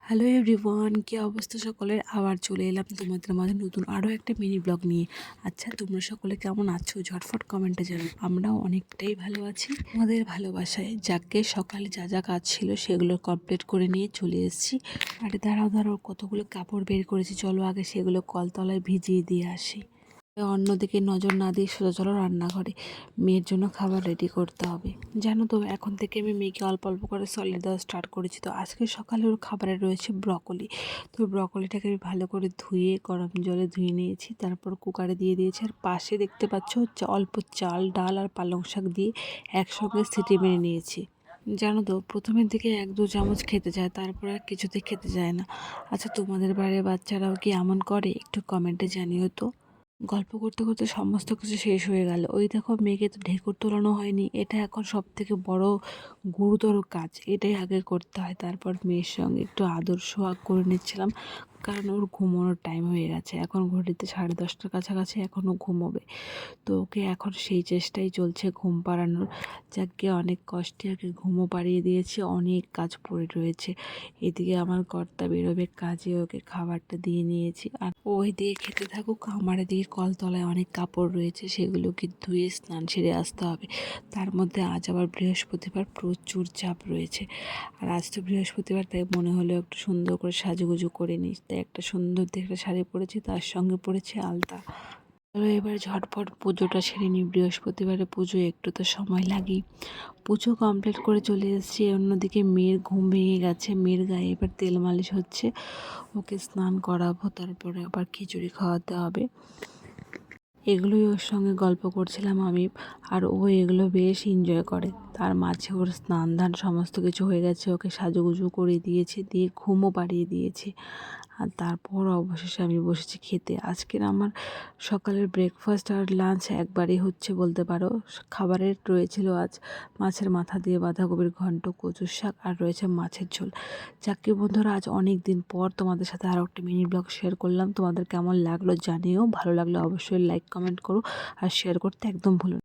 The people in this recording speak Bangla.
হ্যালো এভরিওয়ান, কী অবস্থা সকলের? আবার চলে এলাম তোমাদের মাঝে নতুন আরও একটা মিনি ব্লগ নিয়ে। আচ্ছা, তোমরা সকলে কেমন আছো? ঝটফট কমেন্টে জানাও। আমরাও অনেকটাই ভালো আছি আমাদের ভালোবাসায়। যাকে সকালে যা যা কাজ ছিল সেগুলো কমপ্লিট করে নিয়ে চলে এসেছি। আরে দাঁড়াও কতগুলো কাপড় বের করেছি, চলো আগে সেগুলো কলতলায় ভিজিয়ে দিয়ে আসি। অন্যদিকে নজর না দিয়ে সোজা চলো রান্নাঘরে, মেয়ের জন্য খাবার রেডি করতে হবে। জানো তো, এখন থেকে আমি মেয়েকে অল্প অল্প করে সলিড দেওয়া স্টার্ট করেছি। তো আজকে সকালে ওর খাবারে রয়েছে ব্রকলি। তো ব্রকলিটাকে আমি ভালো করে ধুয়ে গরম জলে ধুয়ে নিয়েছি, তারপর কুকারে দিয়ে দিয়েছি। আর পাশে দেখতে পাচ্ছ অল্প চাল, ডাল আর পালং শাক দিয়ে একসঙ্গে সিটি মেরে নিয়েছি। জানো তো, প্রথমের দিকে 1-2 চামচ খেতে চায়, তারপর আর কিছুতে খেতে চায় না। আচ্ছা, তোমাদের বাড়ির বাচ্চারাও কি এমন করে? একটু কমেন্টে জানিও তো। গল্প করতে করতে সমস্ত কিছু শেষ হয়ে গেল। ওই দেখো, মেয়েকে তো ঢেকুর তোলানো হয়নি। এটা এখন সব থেকে বড় গুরুতর কাজ, এটাই আগে করতে হয়। তারপর মেয়ের সঙ্গে একটু আদর সোহাগ করে নিচ্ছিলাম, কারণ ওর ঘুমানোর টাইম হয়ে গেছে। এখন ঘড়িতে 10:30টার কাছাকাছি, এখনও ঘুমোবে। তো ওকে এখন সেই চেষ্টাই চলছে ঘুম পাড়ানোর। যাকে অনেক কষ্টে ওকে ঘুমও পাড়িয়ে দিয়েছি, অনেক কাজ পড়ে রয়েছে। এদিকে আমার কর্তা বেরোবে কাজে, ওকে খাবারটা দিয়ে নিয়েছি। আর ওই দিয়ে খেতে থাকুক, আমার এদিকে কলতলায় অনেক কাপড় রয়েছে, সেগুলোকে ধুয়ে স্নান সেরে আসতে হবে। তার মধ্যে আজ আবার বৃহস্পতিবার, প্রচুর চাপ রয়েছে। আর আজ তো বৃহস্পতিবার, তাই মনে হলো একটু সুন্দর করে সাজুগুজু করে নিই। তাই একটা সুন্দর দেখে শাড়ি পরেছি, তার সঙ্গে পরেছি আলতা। চলো এবার ঝটপট পুজোটা সেরে নিই। বৃহস্পতিবারে পুজো, একটু তো সময় লাগেই। পুজো কমপ্লিট করে চলে এসেছি। অন্যদিকে মেয়ের ঘুম ভেঙে গেছে, মেয়ের গায়ে এবার তেল মালিশ হচ্ছে। ওকে স্নান করাবো, তারপরে আবার খিচুড়ি খাওয়াতে হবে। এগুলোই ওর সঙ্গে গল্প করছিলাম আমি, আর ও এগুলো বেশ এনজয় করে। তার মাঝে ওর স্নান ধান সমস্ত কিছু হয়ে গেছে, ওকে সাজুগুজু করে দিয়েছি, দিয়ে ঘুমও পাড়িয়ে দিয়েছি। আর তারপর অবশেষে আমি বসেছি খেতে। আজকের আমার সকালের ব্রেকফাস্ট আর লাঞ্চ একবারই হচ্ছে বলতে পারো। খাবারের রয়েছিল আজ মাছের মাথা দিয়ে বাঁধাকপির ঘন্ট, কচুর শাক, আর রয়েছে মাছের ঝোল। যাকে বন্ধুরা, আজ অনেক দিন পর তোমাদের সাথে আরও একটা মিনি ব্লগ শেয়ার করলাম। তোমাদের কেমন লাগলো জানিও। ভালো লাগলে অবশ্যই লাইক কমেন্ট করো, আর শেয়ার করতে একদম ভুলো না।